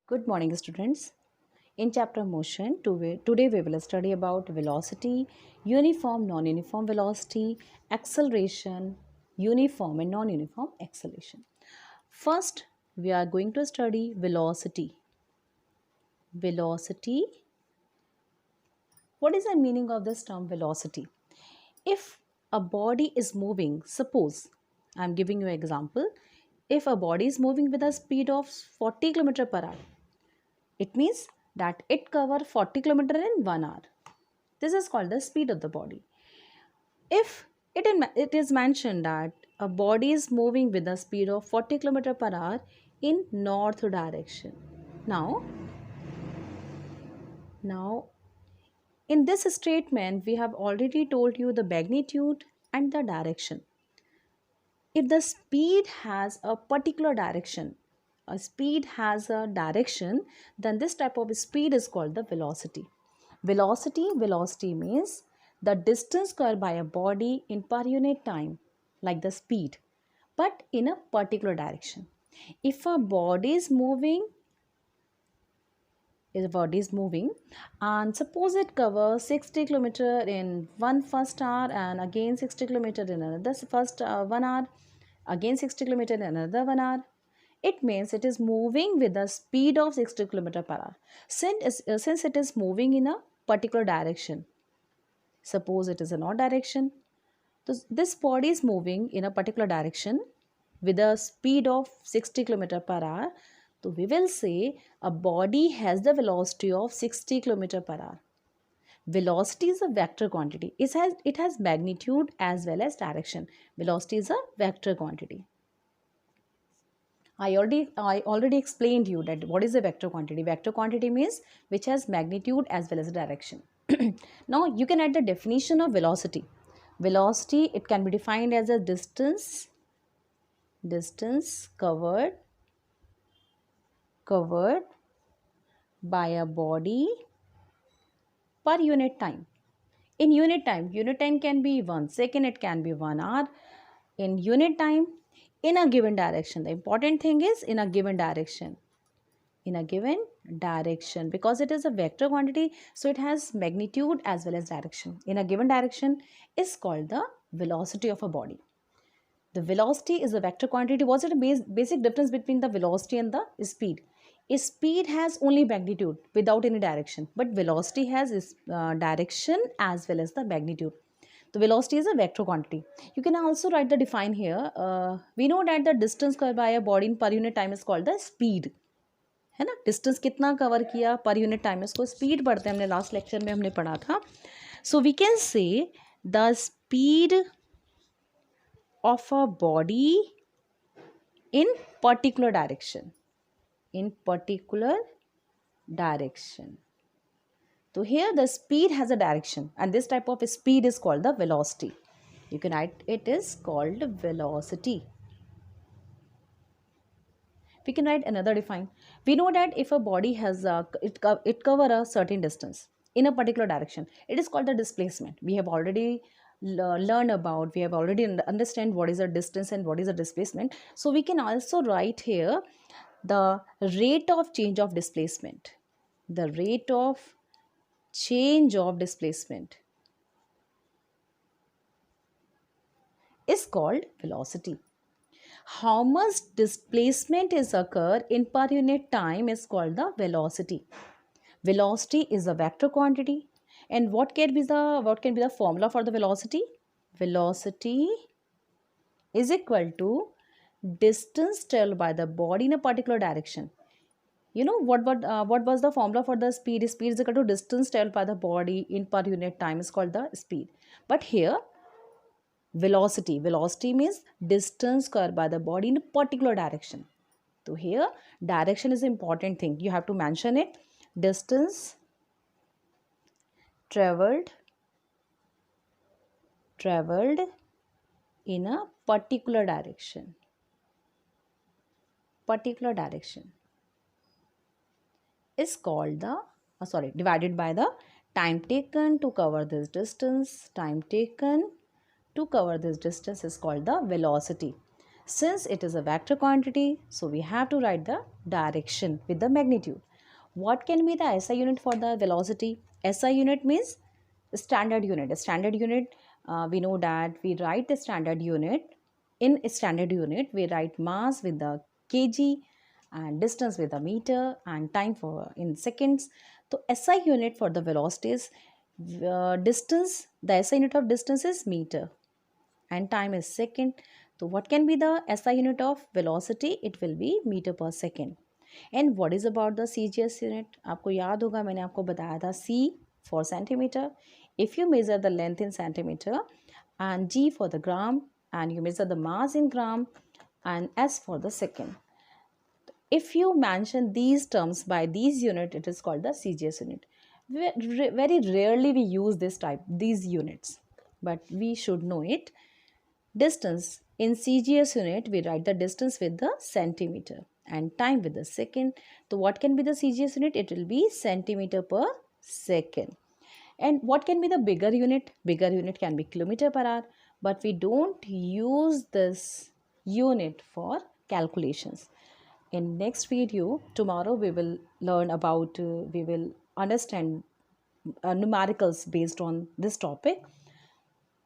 Good morning, students. In chapter motion, today we will study about velocity, uniform, non-uniform velocity, acceleration, uniform and non-uniform acceleration. First, we are going to study velocity. Velocity. What is the meaning of this term velocity? If a body is moving, suppose I am giving you an example. If a body is moving with a speed of 40 km per hour, it means that it covers 40 km in 1 hour. This is called the speed of the body. If it is mentioned that a body is moving with a speed of 40 km per hour in north direction. Now in this statement we have already told you the magnitude and the direction. If the speed has a particular direction, a speed has a direction, then this type of speed is called the velocity. Velocity means the distance covered by a body in per unit time, like the speed, but in a particular direction. If a body is moving, and suppose it covers 60 kilometer in one first hour and again 60 kilometer in another first 1 hour, again 60 kilometer in another 1 hour, it means it is moving with the speed of 60 kilometer per hour. Since it is moving in a particular direction, suppose it is a north direction, so this body is moving in a particular direction with a speed of 60 km per hour. So we will say a body has the velocity of 60 km per hour. Velocity is a vector quantity. It has magnitude as well as direction. Velocity is a vector quantity. I already explained you that what is a vector quantity. Vector quantity means which has magnitude as well as direction. Now you can add the definition of velocity. Velocity, it can be defined as a distance covered by a body per unit time. In unit time can be 1 second, it can be 1 hour. In unit time, in a given direction. The important thing is in a given direction. In a given direction, because it is a vector quantity, so it has magnitude as well as direction. In a given direction is called the velocity of a body. The velocity is a vector quantity. What's the basic difference between the velocity and the speed? A speed has only magnitude without any direction, but velocity has direction as well as the magnitude. The velocity is a vector quantity. You can also write the define here. We know that the distance covered by a body in per unit time is called the speed. है ना, distance कितना cover किया पर unit time, इसको speed पढ़ते हैं, हमने last lecture में हमने पढ़ा था. So we can say the speed of a body in particular direction. So here the speed has a direction, and this type of speed is called the velocity. You can write it is called velocity. We can write another define. We know that if a body has it cover a certain distance in a particular direction, it is called the displacement. We have already we have already understand what is a distance and what is a displacement. So we can also write here the rate of change of displacement. The rate of change of displacement is called velocity. How much displacement is occur in per unit time is called the velocity. Velocity is a vector quantity. And what can be the formula for the velocity? Velocity is equal to distance traveled by the body in a particular direction. You know what was the formula for the speed? Speed is equal to distance traveled by the body in per unit time is called the speed. But here velocity means distance covered by the body in a particular direction. So here direction is an important thing. You have to mention it. Distance traveled in a particular direction is called the divided by the time taken to cover this distance. Time taken to cover this distance is called the velocity. Since it is a vector quantity, so we have to write the direction with the magnitude. What can be the SI unit for the velocity? SI unit means standard unit. A standard unit, we know that we write the standard unit. In a standard unit, we write mass with the kg and distance with the meter and time for in seconds. So SI unit for the velocity is distance. The SI unit of distance is meter and time is second. So what can be the SI unit of velocity? It will be meter per second. And what is about the CGS unit? आपको याद होगा मैंने आपको बताया था C for centimeter. If you measure the length in centimeter and G for the gram and you measure the mass in gram and S for the second. If you mention these terms by these unit, it is called the CGS unit. Very rarely we use these units, but we should know it. Distance in CGS unit, we write the distance with the centimeter and time with the second. So what can be the CGS unit? It will be centimeter per second. And what can be the bigger unit? Bigger unit can be kilometer per hour, but we don't use this unit for calculations. In next video, tomorrow we will learn about, we will understand numericals based on this topic.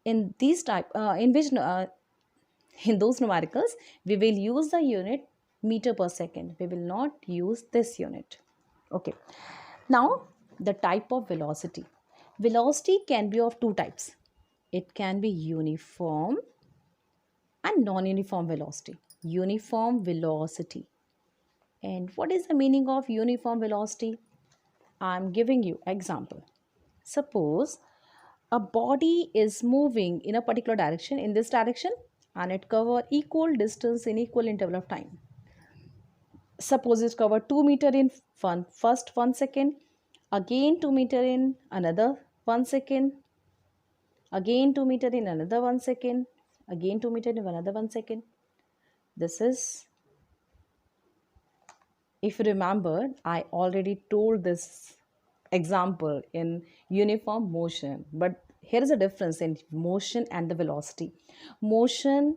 In these type, in those numericals, we will use the unit meter per second. We will not use this unit. Okay. Now, the type of velocity. Velocity can be of two types. It can be uniform and non-uniform velocity. Uniform velocity. And what is the meaning of uniform velocity? I am giving you example. Suppose a body is moving in a particular direction, in this direction, and it cover equal distance in equal interval of time. Suppose it cover 2 meter in first 1 second, again 2 meter in another 1 second, again 2 meter in another 1 second, again 2 meter in another 1 second. This is, if you remember, I already told this example in uniform motion, but here is a difference in motion and the velocity. Motion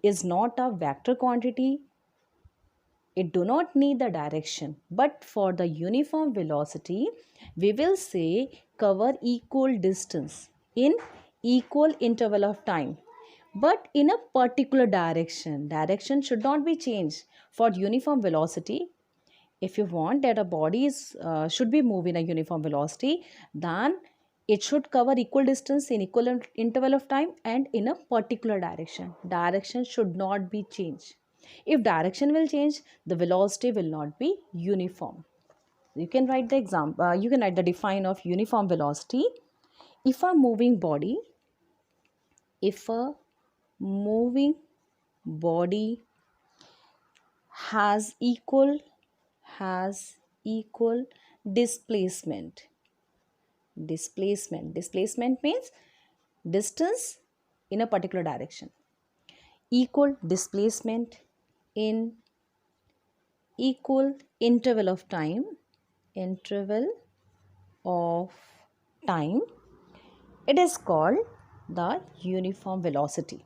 is not a vector quantity. It do not need the direction, but for the uniform velocity, we will say cover equal distance in equal interval of time, but in a particular direction. Direction should not be changed. For uniform velocity, if you want that a body should be moving a uniform velocity, then it should cover equal distance in equal interval of time and in a particular direction. Direction should not be changed. If direction will change, the velocity will not be uniform. You can write the example. You can write the define of uniform velocity. If a moving body has equal displacement. Displacement means distance in a particular direction. Equal displacement in equal interval of time. It is called the uniform velocity.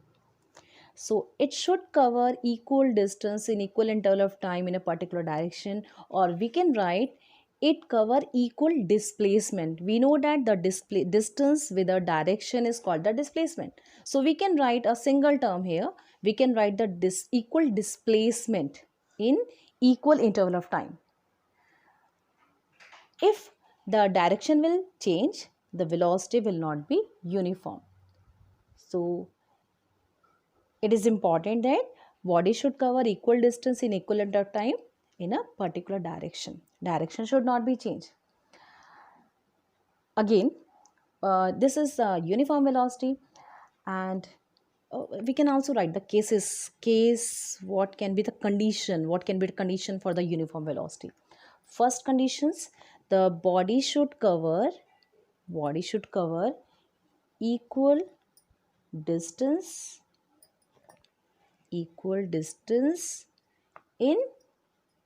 So it should cover equal distance in equal interval of time in a particular direction, or we can write it cover equal displacement. We know that the distance with a direction is called the displacement. So we can write a single term here. We can write the equal displacement in equal interval of time. If the direction will change, the velocity will not be uniform. So it is important that body should cover equal distance in equal amount of time in a particular direction. Direction should not be changed. Again, this is uniform velocity, and we can also write the case. What can be the condition? What can be the condition for the uniform velocity? First conditions: the body should cover equal distance in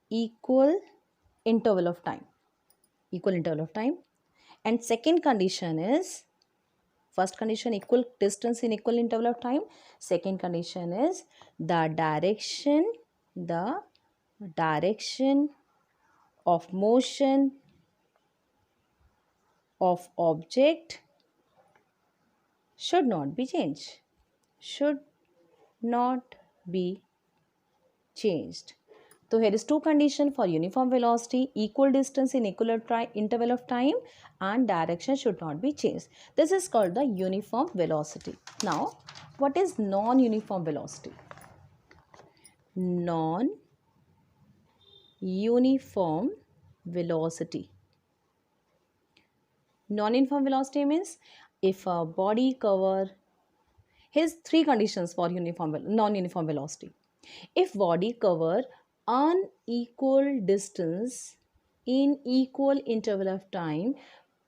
equal interval of time. And second condition is First condition, equal distance in equal interval of time. Second condition is the direction of motion of object should not be changed. Should not be changed. So here is two condition for uniform velocity, equal distance in equal interval of time, and direction should not be changed. This is called the uniform velocity. Now, what is non-uniform velocity? Non-uniform velocity. Non-uniform velocity means if a body cover, here's three conditions for non-uniform velocity. If body cover unequal distance in equal interval of time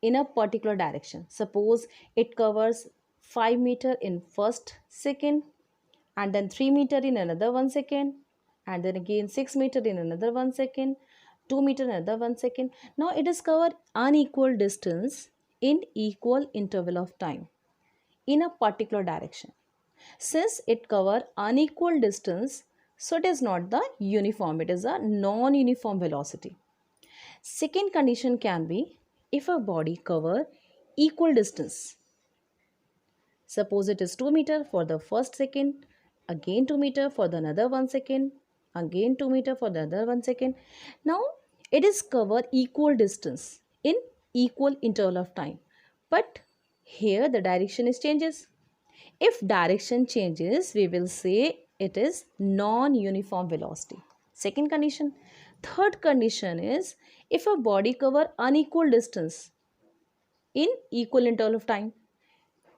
in a particular direction, suppose it covers 5 meter in first second, and then 3 meter in another 1 second, and then again 6 meter in another 1 second, 2 meter in another 1 second. Now it is covered unequal distance in equal interval of time in a particular direction. Since it cover unequal distance, so it is not the uniform, it is a non-uniform velocity. Second condition can be if a body cover equal distance. Suppose it is 2 meter for the first second, again 2 meter for the another 1 second, again 2 meter for the other 1 second. Now it is cover equal distance in equal interval of time. But here the direction is changes. If direction changes, we will say it is non-uniform velocity. Second condition. Third condition is if a body cover unequal distance in equal interval of time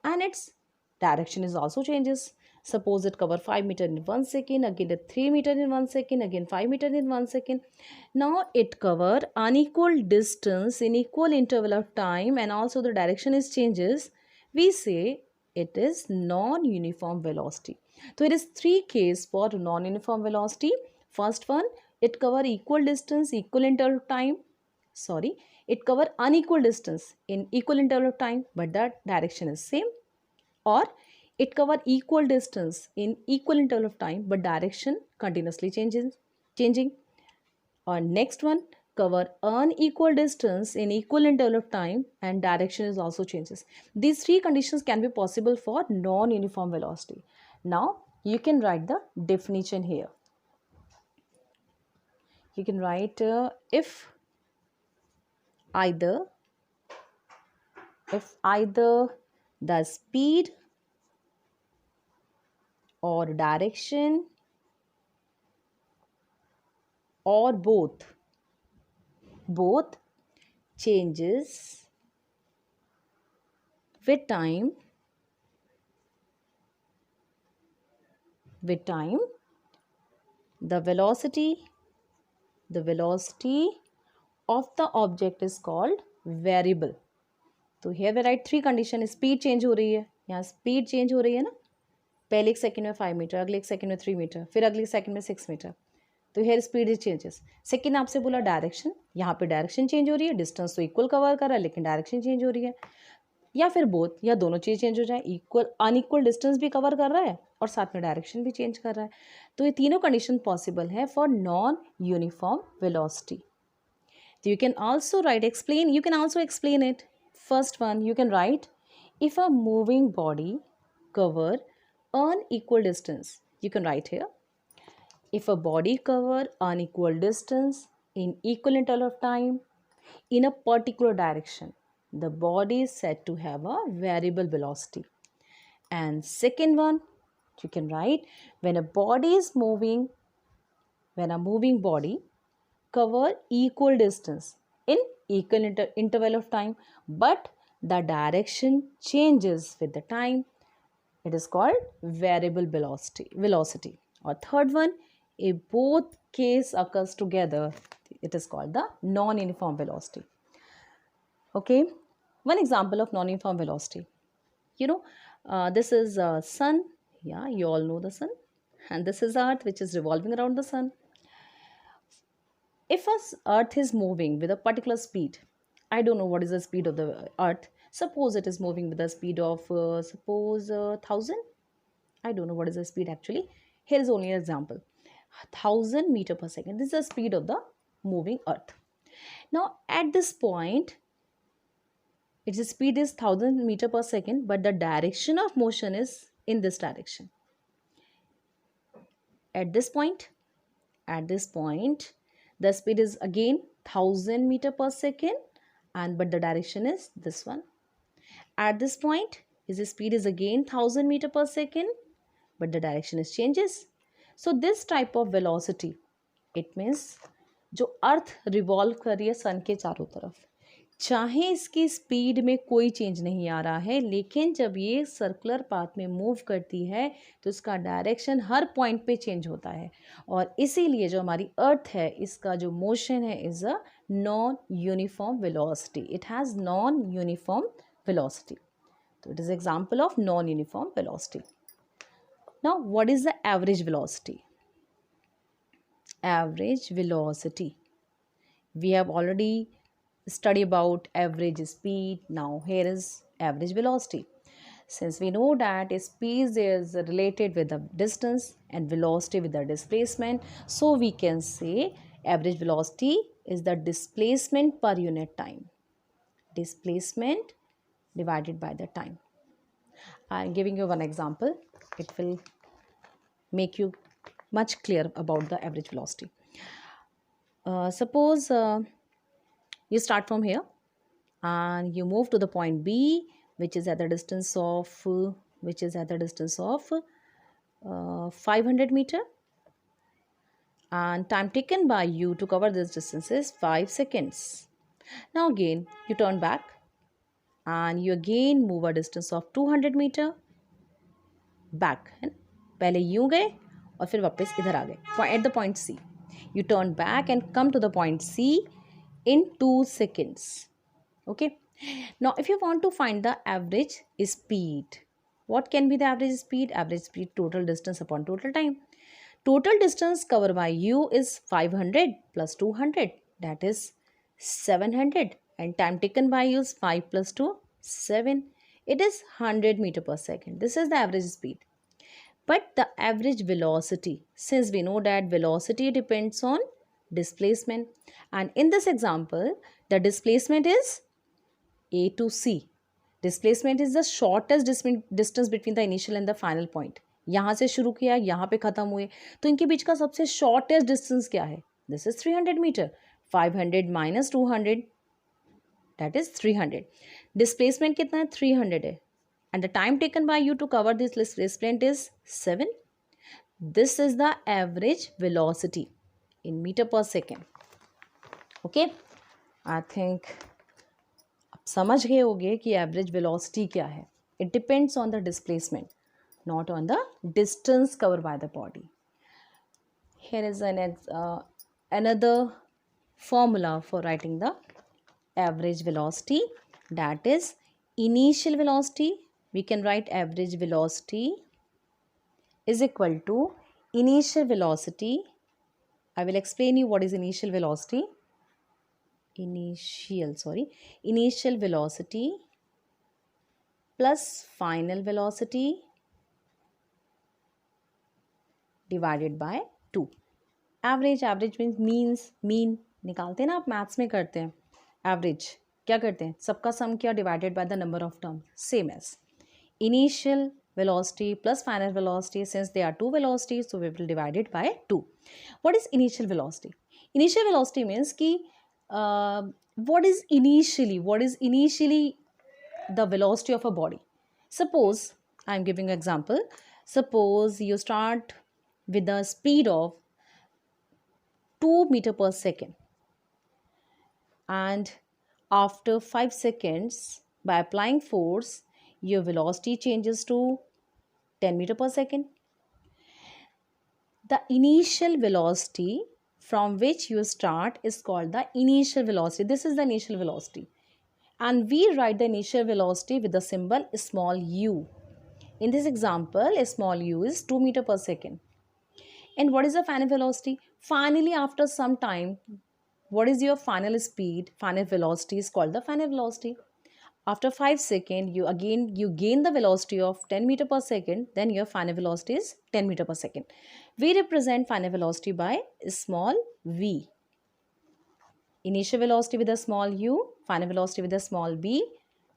and its direction is also changes. Suppose it cover 5 meter in 1 second, again 3 meter in 1 second, again 5 meter in 1 second. Now it cover unequal distance in equal interval of time and also the direction is changes. We say it is non-uniform velocity. So it is three cases for non-uniform velocity. First one, it cover equal distance, equal interval of time. It cover unequal distance in equal interval of time, but the direction is same. Or it cover equal distance in equal interval of time, but direction continuously changing. Or next one, cover unequal distance in equal interval of time and direction is also changes. These three conditions can be possible for non-uniform velocity. Now you can write the definition here. You can write if either the speed or direction or both changes with time, the velocity of the object is called variable. तो here we write three condition. Speed change हो रही है, यहाँ speed change हो रही है ना, पहले एक सेकंड में 5 मीटर, अगले एक सेकंड में 3 मीटर, फिर अगले सेकंड में 6 मीटर. तो here speed is changes. Second आपसे बोला डायरेक्शन, यहाँ पे डायरेक्शन चेंज हो रही है, डिस्टेंस तो इक्वल कवर कर रहा है लेकिन डायरेक्शन चेंज हो रही है, या फिर बोथ, या दोनों चीज़ चेंज हो जाए, इक्वल अनइक्वल डिस्टेंस भी कवर कर रहा है और साथ में डायरेक्शन भी चेंज कर रहा है. तो ये तीनों कंडीशन पॉसिबल है for non uniform velocity. So you can also explain it. First one, you can write if a moving body cover unequal distance. You can write here, if a body cover unequal distance in equal interval of time in a particular direction, the body is said to have a variable velocity. And second one, you can write when a moving body cover equal distance in equal interval of time, but the direction changes with the time, it is called variable velocity. Or third one, if both case occurs together, it is called the non-uniform velocity. Okay, one example of non-uniform velocity. This is sun. Yeah, you all know the sun. And this is earth, which is revolving around the sun. If earth is moving with a particular speed, I don't know what is the speed of the earth. Suppose it is moving with a speed of suppose 1000. I don't know what is the speed actually. Here is only an example. 1000 meter per second. This is the speed of the moving earth. Now at this point, its speed is 1000 meter per second, but the direction of motion is in this direction. At this point, the speed is again 1000 meter per second, and but the direction is this one. At this point, the speed is again 1000 meter per second, but the direction is changes. So this type of velocity, it means जो अर्थ revolve कर रही है सन के चारों तरफ, चाहे इसकी speed में कोई चेंज नहीं आ रहा है, लेकिन जब ये सर्कुलर पाथ में मूव करती है तो इसका डायरेक्शन हर पॉइंट पे चेंज होता है, और इसीलिए जो हमारी अर्थ है इसका जो मोशन है is a non uniform velocity. It has non uniform velocity. तो it is example of non uniform velocity. Now, what is the average velocity? Average velocity. We have already studied about average speed. Now, here is average velocity. Since we know that speed is related with the distance and velocity with the displacement, so we can say average velocity is the displacement per unit time. Displacement divided by the time. I am giving you one example. It will make you much clear about the average velocity. Suppose you start from here and you move to the point B, which is at the distance of 500 meter, and time taken by you to cover this distance is 5 seconds. Now again you turn back and you again move a distance of 200 meter back. पहले यूं गए और फिर वापस इधर आ गए at the point C. U turn back and come to the point C in 2 seconds. Okay, now if you want to find the average speed, what can be the average speed? Average speed, total distance upon total time. Total distance covered by you is 500 plus 200, that is 700, and time taken by you is 5 plus 2 7. It is 100 meter per second. This is the average speed. But the average velocity, since we know that velocity depends on displacement, and in this example the displacement is A to C. Displacement is the shortest distance between the initial and the final point. यहाँ से शुरू किया, यहाँ पे ख़त्म हुए, तो इनके बीच का सबसे shortest distance क्या है? This is 300 meter. 500 minus 200, that is 300. Displacement कितना है? 300 है. And the time taken by you to cover this displacement is 7. This is the average velocity in meter per second. Okay, I think आप समझ गए होंगे कि average velocity क्या है. It depends on the displacement, not on the distance covered by the body. Here is another formula for writing the average velocity, that is initial velocity. We can write average velocity is equal to initial velocity. I will explain you what is initial velocity. Initial velocity plus final velocity divided by 2. Average means mean. निकालते हैं ना आप, maths में करते हैं. Average क्या करते हैं? सबका सम किया divided by the number of term. Same as initial velocity plus final velocity. Since they are two velocities, so we will divide it by 2. What is initial velocity? Initial velocity means कि what is initially the velocity of a body. Suppose I am giving an example. Suppose you start with the speed of 2 meter per second, and after 5 seconds by applying force your velocity changes to 10 meter per second. The initial velocity from which you start is called the initial velocity. This is the initial velocity, and we write the initial velocity with the symbol small u. In this example, a small u is 2 meter per second. And what is the final velocity? Finally, after some time, what is your final speed? Final velocity is called the final velocity. After 5 seconds, you gain the velocity of 10 meter per second, then your final velocity is 10 meter per second. We represent final velocity by small v. Initial velocity with a small u, final velocity with a small v,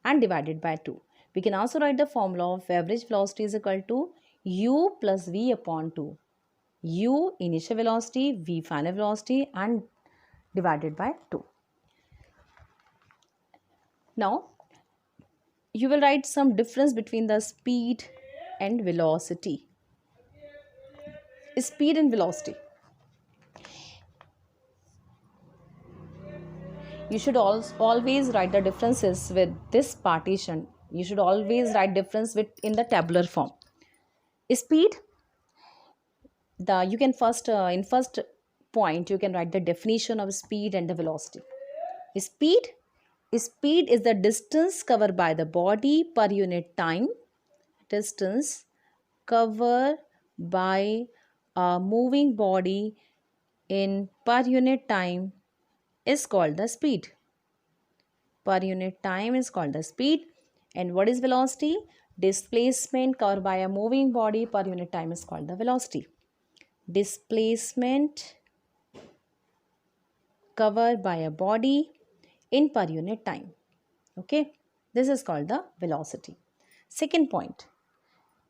and divided by 2. We can also write the formula of average velocity is equal to u plus v upon 2. U initial velocity, v final velocity, and divided by 2. Now, you will write some difference between the speed and velocity. Speed and velocity. You should always write the differences with this partition. You should always write difference in the tabular form. Speed, you can first in first point you can write the definition of speed and the velocity. Speed is the distance covered by the body per unit time. Distance covered by a moving body in per unit time is called the speed. Per unit time is called the speed. And what is velocity? Displacement covered by a moving body per unit time is called the velocity. Displacement covered by a body in per unit time. Okay, this is called the velocity. Second point,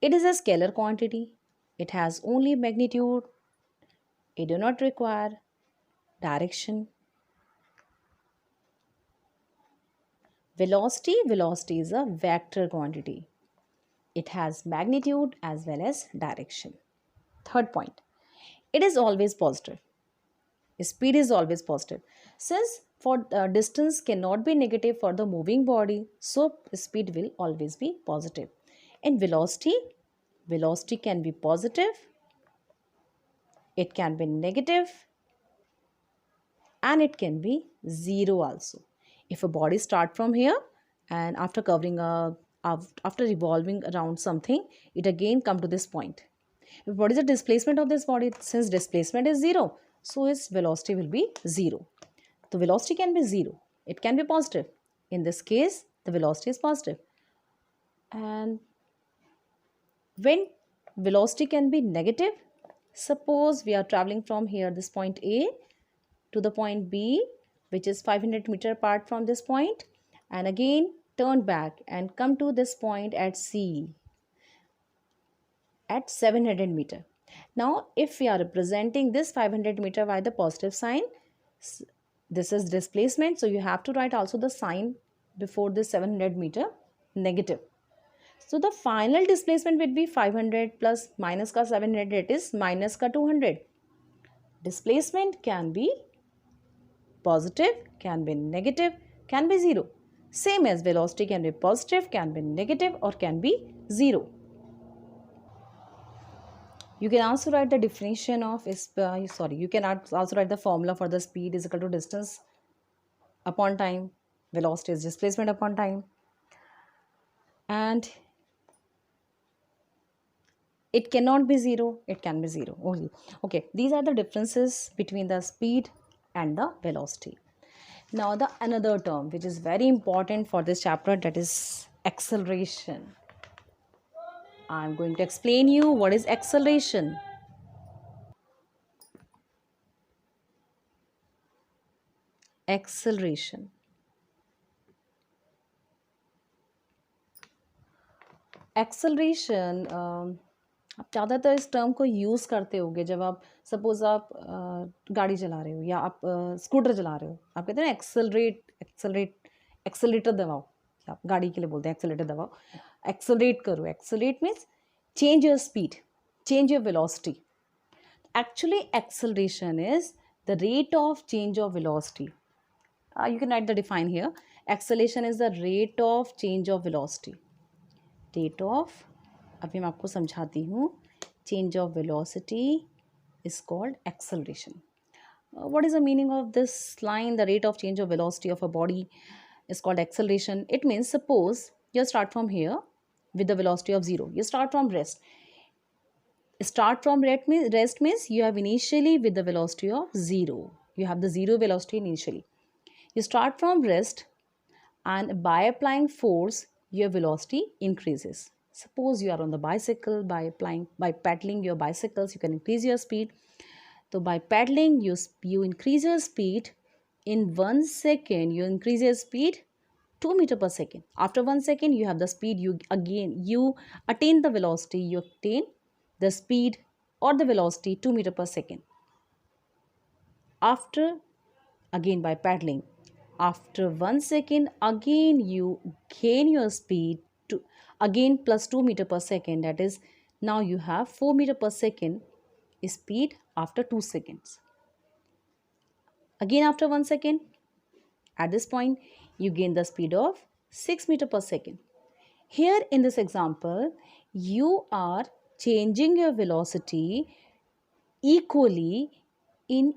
it is a scalar quantity. It has only magnitude. It do not require direction. Velocity is a vector quantity. It has magnitude as well as direction. Third point, it is always positive. Speed is always positive. Since for distance cannot be negative for the moving body, so speed will always be positive. And velocity can be positive, it can be negative, and it can be zero also. If a body start from here and after revolving around something, it again come to this point. What is the displacement of this body? Since displacement is zero, so its velocity will be zero. The velocity can be zero. It can be positive. In this case, the velocity is positive. And when velocity can be negative, suppose we are traveling from here, this point A, to the point B, which is 500 meter apart from this point, and again turn back and come to this point at C at 700 meter. Now, if we are representing this 500 meter by the positive sign, this is displacement. So, you have to write also the sign before this 700 meter negative. So, the final displacement will be 500 plus minus ka 700, it is minus ka 200. Displacement can be positive, can be negative, can be zero. Same as velocity can be positive, can be negative, or can be zero. You can also write the definition of you can also write the formula for the speed is equal to distance upon time, velocity is displacement upon time, and it cannot be zero, it can be zero only. Okay, these are the differences between the speed and the velocity. Now the another term which is very important for this chapter, that is acceleration. I'm going to explain you what is acceleration. Acceleration. Acceleration आप ज़्यादातर इस term को use करते होगे जब आप suppose आप गाड़ी चला रहे हो या आप स्कूटर चला रहे हो, आप कहते हैं एक्सेलरेटर दबाओ, आप गाड़ी के लिए बोलते हैं एक्सेलरेटर दबाओ, एक्सेलरेट करो. Accelerate means change your speed, change your velocity. Actually, acceleration is the rate of change of velocity. You can write the define here. Acceleration is the rate of change of velocity. Rate of, अभी मैं आपको समझाती हूँ. Change of velocity is called acceleration. What is the meaning of this line? The rate of change of velocity of a body is called acceleration. It means suppose you start from here with the velocity of 0. You start from rest. Start from rest means you have initially with the velocity of 0. You have the 0 velocity initially. You start from rest and by applying force, your velocity increases. Suppose you are on the bicycle, by pedaling your bicycles, you can increase your speed. So by pedaling, you increase your speed. In 1 second, you increase your speed 2 meter per second. After 1 second, you have the speed. You attain the velocity. You attain the speed or the velocity 2 meter per second. After, again by pedaling, after 1 second, again you gain your speed to again plus 2 meter per second. That is, now you have 4 meter per second speed after 2 seconds. Again after 1 second, at this point, you gain the speed of 6 meter per second. Here in this example, you are changing your velocity equally in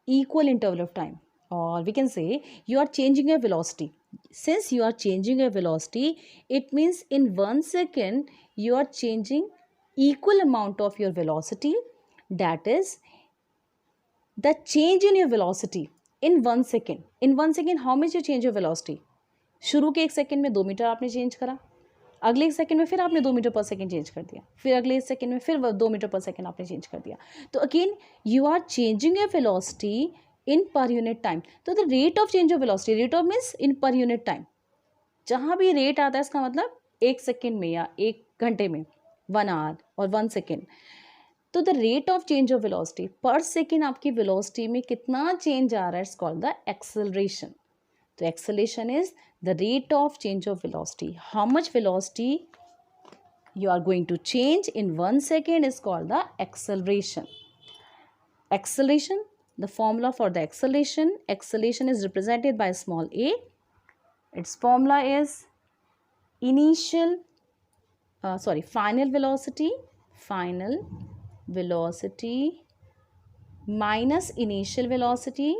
equal interval of time, or we can say you are changing your velocity. Since you are changing your velocity, it means in 1 second you are changing equal amount of your velocity. That is the change in your velocity in 1 second. In 1 second, how much you change your velocity? शुरू के 1 second में 2 metre आपने change करा, अगले 1 second में फिर आपने 2 metre per second change कर दिया, फिर अगले 1 सेकेंड में फिर 2 मीटर पर सेकेंड आपने चेंज कर दिया. तो again you are changing your velocity in per unit time. तो the rate of change of velocity, rate of means in per unit time. जहाँ भी रेट आता है इसका मतलब 1 सेकेंड में या 1 घंटे में, 1 आवर और 1 सेकेंड. तो the rate of change of velocity पर सेकेंड, आपकी वेलोसिटी में कितना चेंज आ रहा है, इट्स कॉल्ड द एक्सेलरेशन. तो acceleration is the rate of change of velocity. How much velocity you are going to change in 1 second is called the acceleration. Acceleration, the formula for the acceleration is represented by small a. Its formula is final velocity minus initial velocity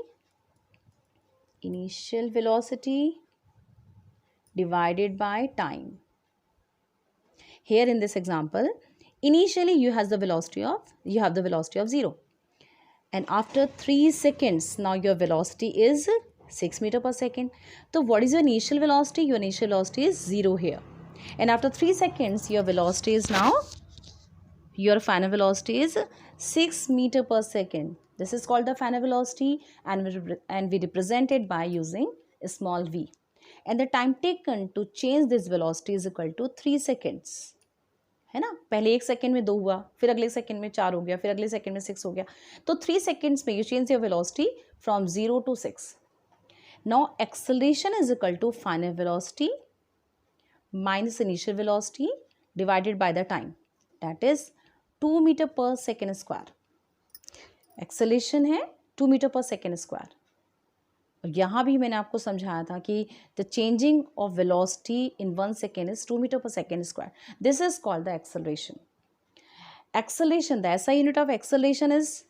divided by time. Here in this example, initially you have the velocity of 0, and after 3 seconds now your velocity is 6 meter per second. So what is your initial velocity? Your initial velocity is 0 here, and after 3 seconds your velocity is now, your final velocity is 6 meter per second. This is called the final velocity, and we represent it by using a small v. And the time taken to change this velocity is equal to 3 seconds. है ना, पहले 1 second में 2 हुआ, फिर अगले second में 4 हो गया, फिर अगले सेकेंड में 6 हो गया. तो 3 seconds में you change your velocity from 0 to 6. Now acceleration is equal to final velocity minus initial velocity divided by the time. That is 2 meter per second square. Acceleration है 2 meter per second square. यहाँ भी मैंने आपको समझाया था कि the changing of velocity in 1 second is 2 metre per second square. This is called the acceleration. Acceleration, the SI unit of acceleration is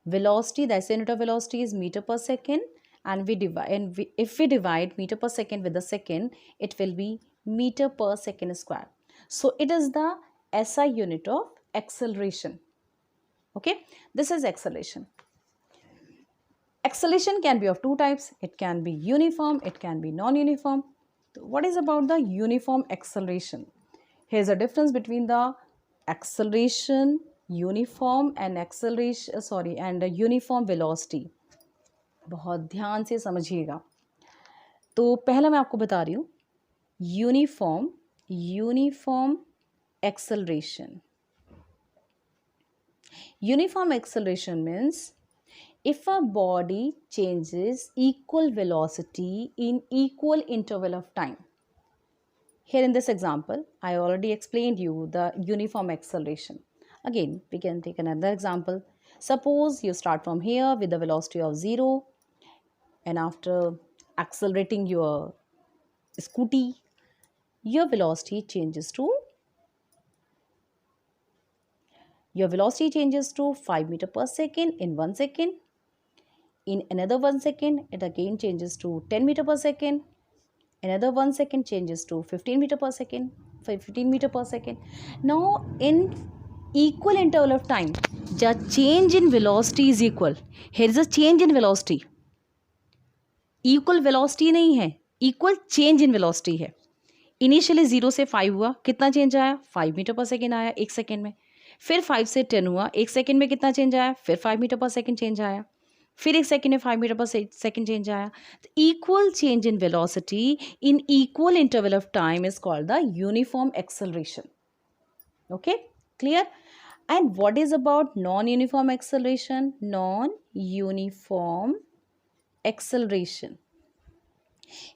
velocity. The SI unit of velocity is meter per second, and if we divide meter per second with the second, it will be meter per second square. So it is the SI unit of acceleration. Okay, this is acceleration. Acceleration can be of 2 types. It can be uniform, it can be non-uniform. What is about the uniform acceleration? Here's a difference between the acceleration uniform and uniform velocity. बहुत ध्यान से समझिएगा. तो पहला मैं आपको बता रही हूँ, uniform acceleration. Uniform acceleration means if a body changes equal velocity in equal interval of time. Here in this example, I already explained you the uniform acceleration. Again, we can take another example. Suppose you start from here with the velocity of 0, and after accelerating your scooty, your velocity changes to 5 meter per second in 1 second. In another 1 second, it again changes to 10 meter per second. Another 1 second changes to 15 meter per second. Now, in equal interval of time, the change in velocity is equal. Here is a change in velocity. Equal velocity नहीं है. Equal change in velocity है। Initially 0 से 5 हुआ, कितना change आया? 5 metre per second आया एक second में। फिर 5 से 10 हुआ, एक सेकेंड में कितना चेंज आया? फिर 5 मीटर पर सेकेंड चेंज आया। फिर एक सेकेंड में 5 मीटर पर सेकेंड चेंज आया। Equal change in velocity in equal interval of time is called the uniform acceleration. Okay, clear? And what is about non-uniform acceleration? Non-uniform acceleration.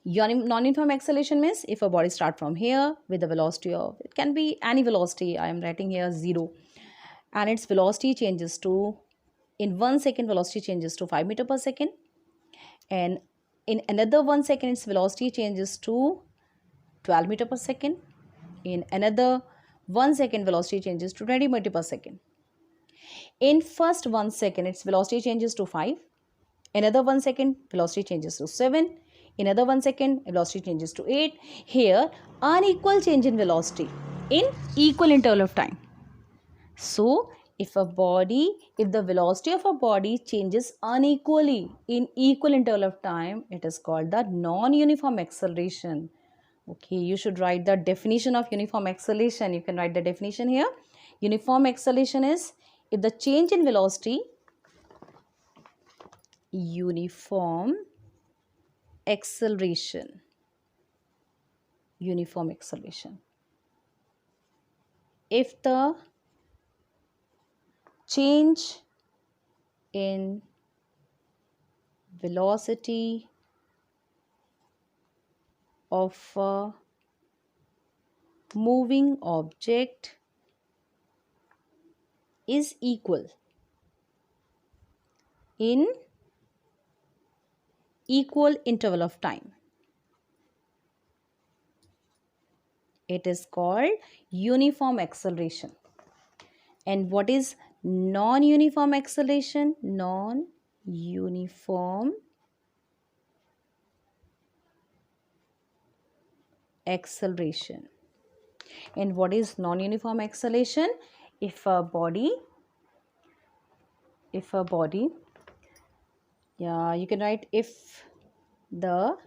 Non-uniform acceleration means if a body start from here with a velocity of, it can be any velocity, I am writing here 0, and its velocity changes to, in 1 second velocity changes to 5 meter per second, and in another 1 second its velocity changes to 12 meter per second, in another 1 second velocity changes to 20 meter per second. In first 1 second its velocity changes to 5, another 1 second velocity changes to 7, another 1 second velocity changes to 8. Here unequal change in velocity in equal interval of time. So if the velocity of a body changes unequally in equal interval of time, it is called the non-uniform acceleration. Okay, you should write the definition of uniform acceleration. You can write the definition here. Uniform acceleration is if the change in velocity, uniform acceleration, uniform acceleration. If the change in velocity of a moving object is equal in equal interval of time, it is called uniform acceleration. And what is non-uniform acceleration? Non-uniform acceleration. And what is non-uniform acceleration? If a body, yeah, you can write if the,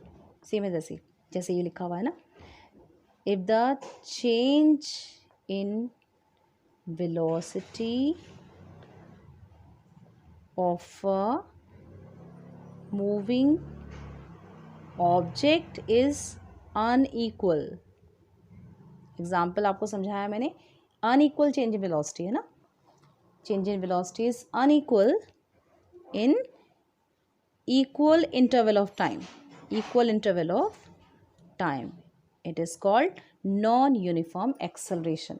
same as ऐसे जैसे ये लिखा हुआ है ना, if the change in velocity of a moving object is unequal. Example आपको समझाया मैंने, अनइक्वल चेंज इन वेलोसिटी है ना, change in velocity is unequal in equal interval of time, equal interval of time, it is called non-uniform acceleration.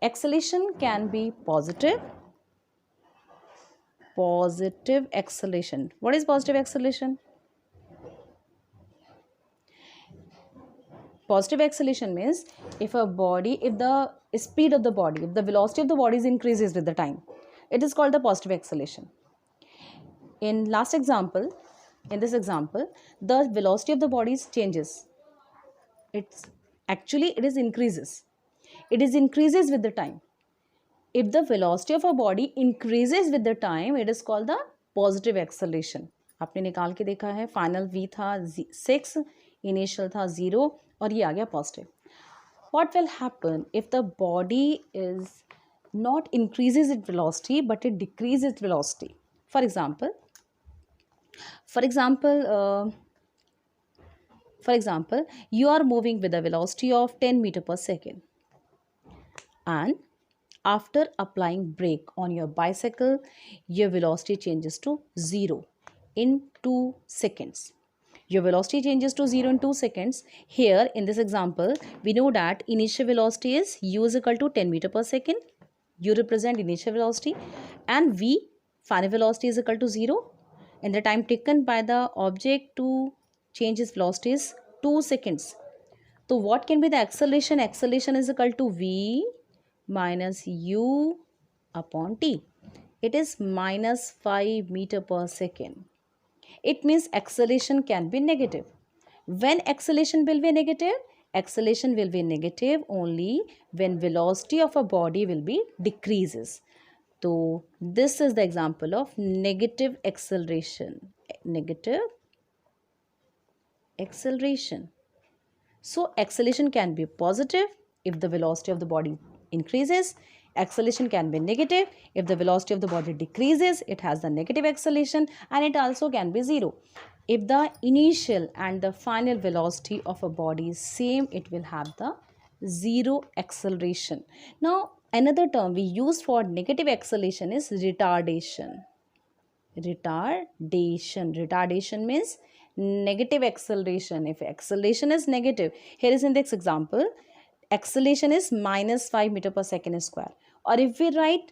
Acceleration can be positive acceleration. What is positive acceleration? Positive acceleration means if the speed of the body, if the velocity of the body increases with the time, it is called the positive acceleration. In this example, the velocity of the body changes. It is increases. It is increases with the time. If the velocity of a body increases with the time, it is called the positive acceleration. आपने निकाल के देखा है, final v था 6, initial था 0 और ये आ गया positive. What will happen if the body is not increases its velocity but it decreases its velocity? For example, you are moving with a velocity of 10 meter per second, and after applying brake on your bicycle, your velocity changes to 0 in 2 seconds. Your velocity changes to 0 in 2 seconds. Here in this example, we know that initial velocity is u is equal to 10 meter per second. U represent initial velocity, and v, final velocity, is equal to 0. And the time taken by the object to change its velocity is 2 seconds. So what can be the acceleration? Acceleration is equal to v minus u upon t. It is minus 5 meter per second. It means acceleration can be negative. When acceleration will be negative? Acceleration will be negative only when velocity of a body will be decreases. So this is the example of negative acceleration. Negative acceleration. So acceleration can be positive if the velocity of the body increases. Acceleration can be negative if the velocity of the body decreases. It has the negative acceleration, and it also can be zero. If the initial and the final velocity of a body is same, it will have the zero acceleration. Now another term we use for negative acceleration is retardation. Retardation means negative acceleration. If acceleration is negative, here is in this example, acceleration is minus 5 meter per second square, or if we write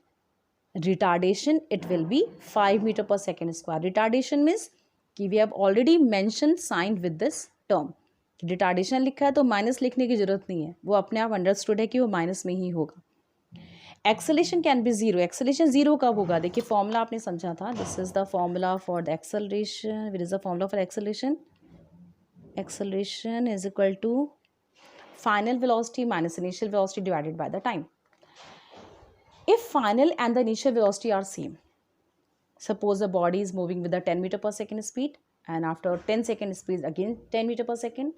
retardation, it will be 5 meter per second square. Retardation means कि we have already mentioned signed with this term. retardation लिखा है तो minus लिखने की जरूरत नहीं है, वो अपने आप अंडरस्टूड है कि वो माइनस में ही होगा. Acceleration can be zero. Acceleration zero कब होगा? देखिए फॉर्मूला आपने समझा था. This is the formula for the acceleration. What is the formula for acceleration? Acceleration is equal to final velocity minus initial velocity divided by the time. If final and the initial velocity are same, suppose the body is moving with a 10 meter per second speed, and after 10 second speed again 10 meter per second.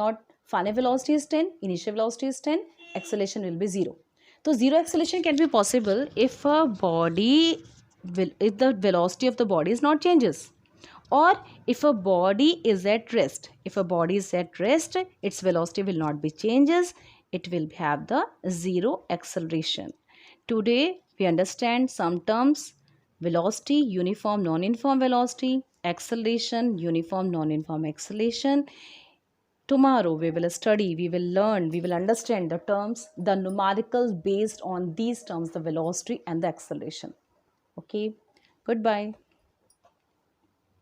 Not final velocity is 10, initial velocity is 10, acceleration will be 0. So zero acceleration can be possible if if the velocity of the body is not changes, or if a body is at rest. If a body is at rest, its velocity will not be changes, it will have the zero acceleration. Today we understand some terms: velocity, uniform non-uniform velocity, acceleration, uniform non-uniform acceleration. Tomorrow we will study, we will learn, we will understand the terms, the numericals based on these terms, the velocity and the acceleration. Okay, goodbye.